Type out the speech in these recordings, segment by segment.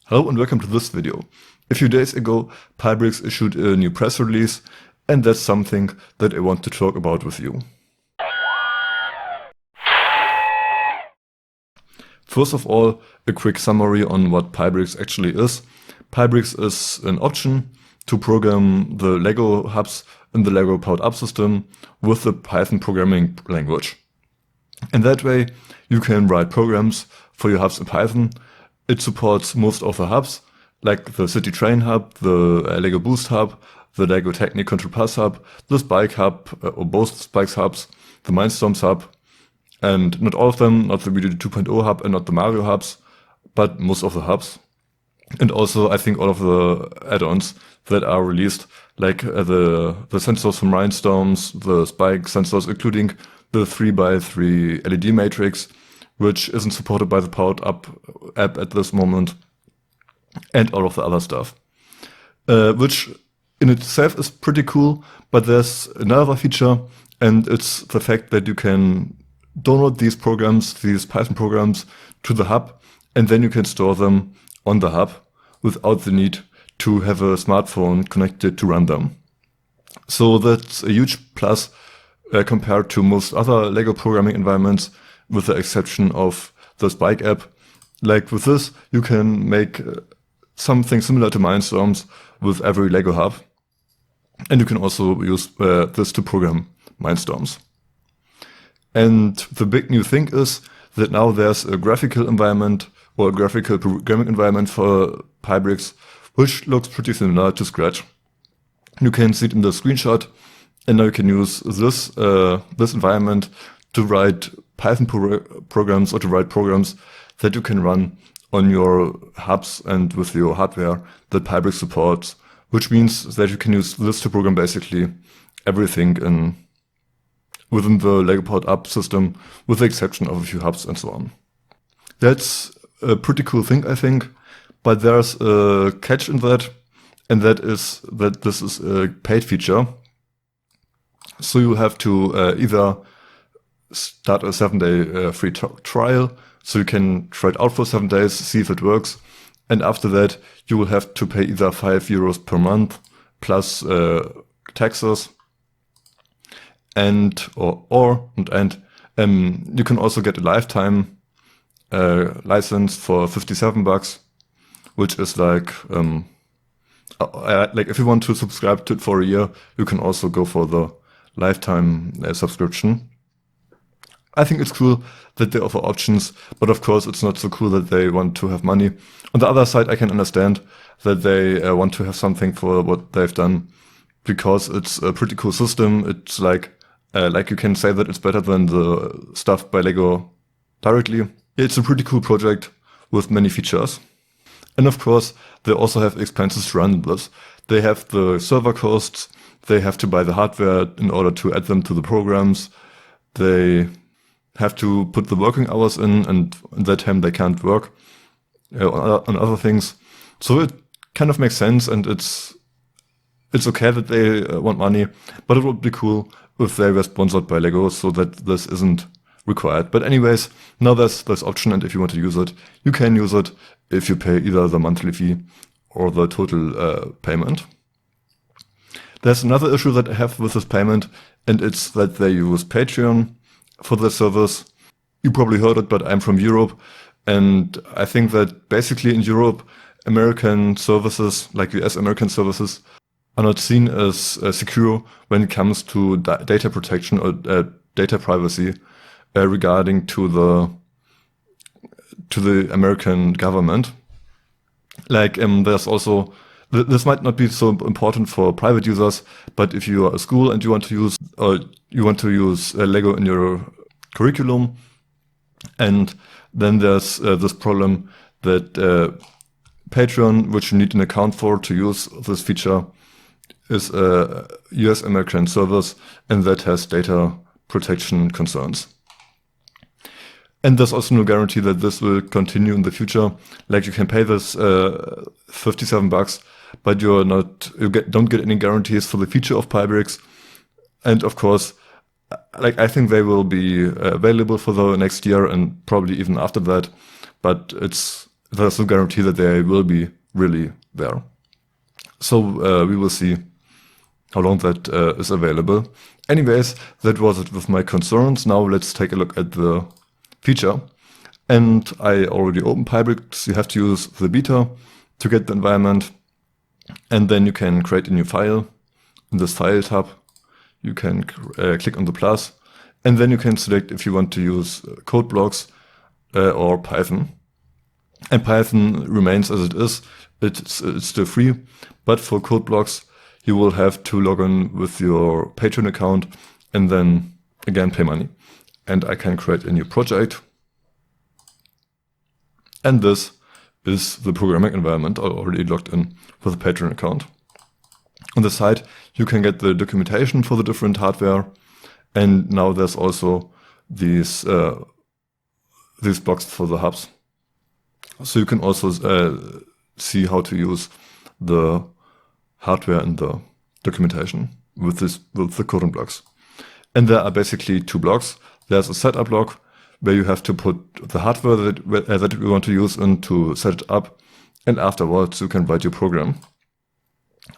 Hello and welcome to this video. A few days ago, Pybricks issued a new press release, and that's something that I want to talk about with you. First of all, a quick summary on what Pybricks actually is. Pybricks is an option to program the Lego hubs in the Lego Powered Up system with the Python programming language. And that way, you can write programs for your hubs in Python. It supports most of the hubs, like the City Train hub, the Lego Boost hub, the Lego Technic Control Plus hub, the Spike hub, or both Spikes hubs, the Mindstorms hub, and not all of them, not the Video 2.0 hub and not the Mario hubs, but most of the hubs. And also, I think all of the add-ons that are released, like the sensors from Mindstorms, the Spike sensors, including the 3x3 LED matrix, which isn't supported by the Powered Up app at this moment, and all of the other stuff. Which in itself is pretty cool, but there's another feature, and it's the fact that you can download these programs, these Python programs, to the hub, and then you can store them on the hub without the need to have a smartphone connected to run them. So that's a huge plus compared to most other Lego programming environments, with the exception of the Spike app. Like with this, you can make something similar to Mindstorms with every Lego hub. And you can also use this to program Mindstorms. And the big new thing is that now there's a graphical environment or a graphical programming environment for Pybricks, which looks pretty similar to Scratch. You can see it in the screenshot, and now you can use this environment to write Python programs or to write programs that you can run on your hubs and with your hardware that Pybricks supports, which means that you can use this to program basically everything within the Lego Powered Up system, with the exception of a few hubs and so on. That's a pretty cool thing, I think, but there's a catch in that, and that is that this is a paid feature. So you have to either start a 7-day free trial, so you can try it out for 7 days, see if it works, and after that you will have to pay either €5 per month plus taxes, and you can also get a lifetime license for $57, which is like if you want to subscribe to it for a year, you can also go for the lifetime subscription. I think it's cool that they offer options, but of course it's not so cool that they want to have money. On the other side, I can understand that they want to have something for what they've done, because it's a pretty cool system. It's like you can say that it's better than the stuff by Lego directly. It's a pretty cool project with many features. And of course, they also have expenses to run this. They have the server costs, they have to buy the hardware in order to add them to the programs. They have to put the working hours in, and in that time they can't work on other things. So it kind of makes sense, and it's okay that they want money, but it would be cool if they were sponsored by Lego so that this isn't required. But anyways, now there's this option, and if you want to use it, you can use it if you pay either the monthly fee or the total payment. There's another issue that I have with this payment, and it's that they use Patreon for the service. You probably heard it, but I'm from Europe, and I think that basically in Europe, American services, like US American services, are not seen as secure when it comes to data protection or data privacy regarding to the American government. Like there's also, this might not be so important for private users, but if you are a school and you want to use Lego in your curriculum, and then there's this problem that Patreon, which you need an account for to use this feature, is a US American service, and that has data protection concerns. And there's also no guarantee that this will continue in the future. Like you can pay this $57, but don't get any guarantees for the future of Pybricks. And of course, like I think they will be available for the next year and probably even after that. But it's there's no guarantee that they will be really there. So we will see how long that is available. Anyways, that was it with my concerns. Now let's take a look at the feature. And I already opened Pybricks. You have to use the beta to get the environment. And then you can create a new file. In this file tab, you can click on the plus. And then you can select if you want to use code blocks or Python. And Python remains as it is. It's still free. But for code blocks, you will have to log in with your Patreon account and then again pay money. And I can create a new project. And this is the programming environment already logged in with a Patreon account. On the side, you can get the documentation for the different hardware. And now there's also these blocks for the hubs. So you can also see how to use the hardware and the documentation with the coding blocks. And there are basically two blocks. There's a setup block where you have to put the hardware that you want to use in to set it up. And afterwards, you can write your program.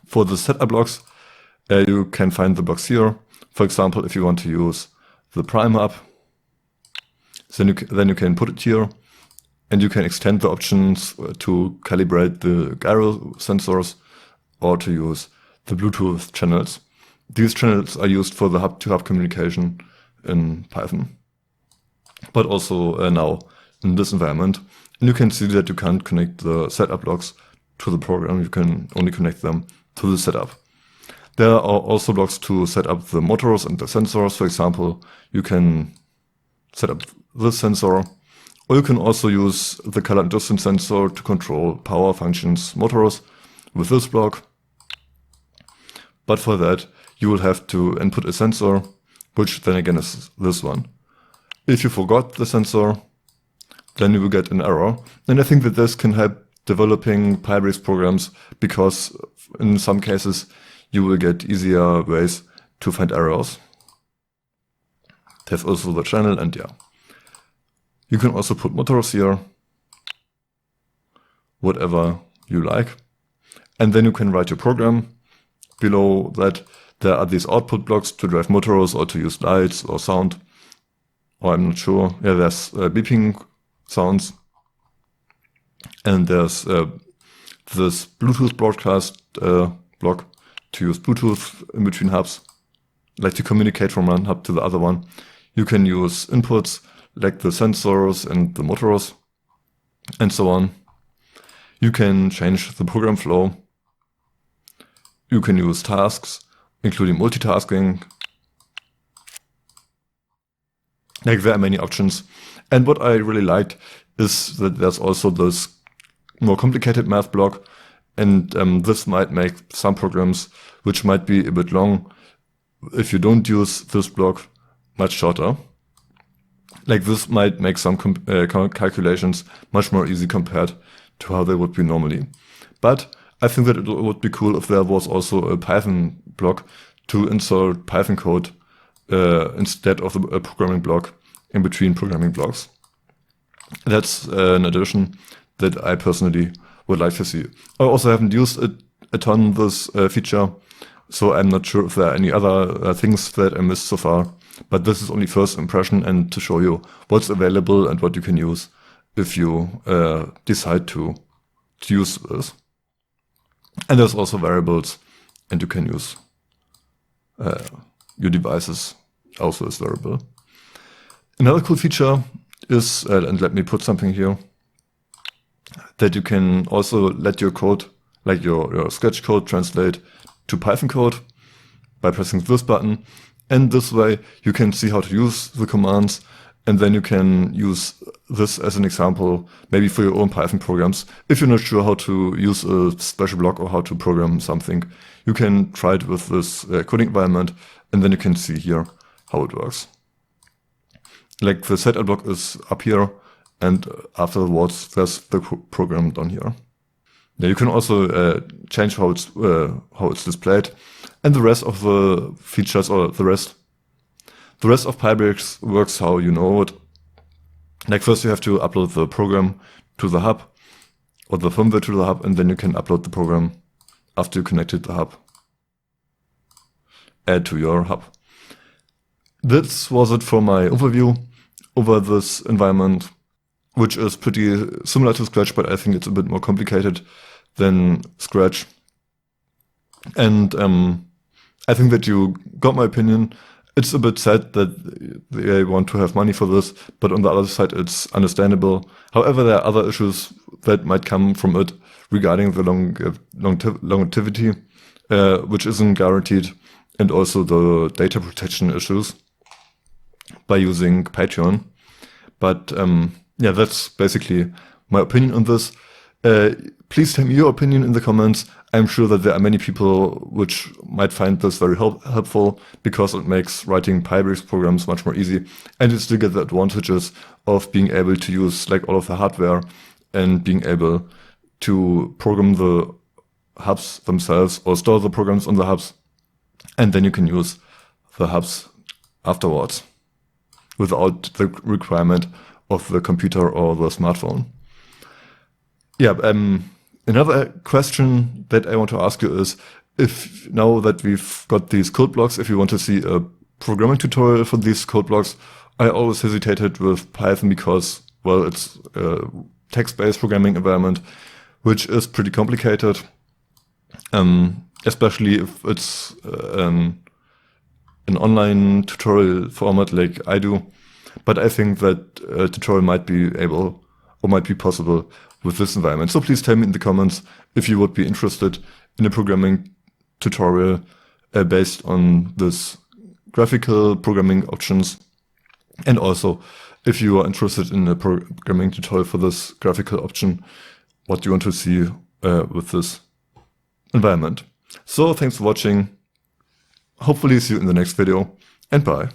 For the setup blocks, you can find the blocks here. For example, if you want to use the prime hub, then you can put it here. And you can extend the options to calibrate the gyro sensors or to use the Bluetooth channels. These channels are used for the hub-to-hub communication in Python, but also now in this environment. And you can see that you can't connect the setup blocks to the program. You can only connect them to the setup. There are also blocks to set up the motors and the sensors. For example, you can set up this sensor, or you can also use the color and distance sensor to control power functions motors with this block. But for that, you will have to input a sensor, which then again is this one. If you forgot the sensor, then you will get an error. And I think that this can help developing Pybricks programs, because in some cases you will get easier ways to find errors. There's also the channel, and yeah. You can also put motors here, whatever you like. And then you can write your program. Below that, there are these output blocks to drive motors or to use lights or sound. Or I'm not sure. Yeah, there's beeping sounds. And there's this Bluetooth broadcast block to use Bluetooth in between hubs, like to communicate from one hub to the other one. You can use inputs like the sensors and the motors and so on. You can change the program flow. You can use tasks, including multitasking. Like, there are many options. And what I really liked is that there's also this more complicated math block. And this might make some programs, which might be a bit long, if you don't use this block, much shorter. Like, this might make some calculations much more easy compared to how they would be normally. But I think that it would be cool if there was also a Python block to insert Python code instead of a programming block in between programming blocks. That's an addition that I personally would like to see. I also haven't used a ton this feature, so I'm not sure if there are any other things that I missed so far. But this is only first impression, and to show you what's available and what you can use if you decide to use this. And there's also variables, and you can use your devices also as variable. Another cool feature is, and let me put something here, that you can also let your code, like your sketch code, translate to Python code by pressing this button. And this way you can see how to use the commands, and then you can use this as an example, maybe for your own Python programs. If you're not sure how to use a special block or how to program something, you can try it with this coding environment, and then you can see here how it works. Like, the setup block is up here, and afterwards there's the program down here. Now you can also change how it's displayed, and the rest of the features, or the rest of Pybricks works how you know it. Like, first you have to upload the program to the hub, or the firmware to the hub, and then you can upload the program after you connected the hub. Add to your hub. This was it for my overview over this environment, which is pretty similar to Scratch, but I think it's a bit more complicated than Scratch. And I think that you got my opinion. It's a bit sad that they want to have money for this, but on the other side, it's understandable. However, there are other issues that might come from it regarding the longevity, which isn't guaranteed, and also the data protection issues by using Patreon. But yeah, that's basically my opinion on this. Please tell me your opinion in the comments. I'm sure that there are many people which might find this very helpful because it makes writing Pybricks programs much more easy, and you still get the advantages of being able to use like all of the hardware and being able to program the hubs themselves or store the programs on the hubs, and then you can use the hubs afterwards without the requirement of the computer or the smartphone. Yeah, another question that I want to ask you is, if now that we've got these code blocks, if you want to see a programming tutorial for these code blocks, I always hesitated with Python because, well, it's a text-based programming environment, which is pretty complicated, especially if it's an online tutorial format like I do. But I think that a tutorial might be able or might be possible with this environment. So please tell me in the comments if you would be interested in a programming tutorial based on this graphical programming options. And also, if you are interested in a programming tutorial for this graphical option, what you want to see with this environment. So thanks for watching. Hopefully see you in the next video, and bye.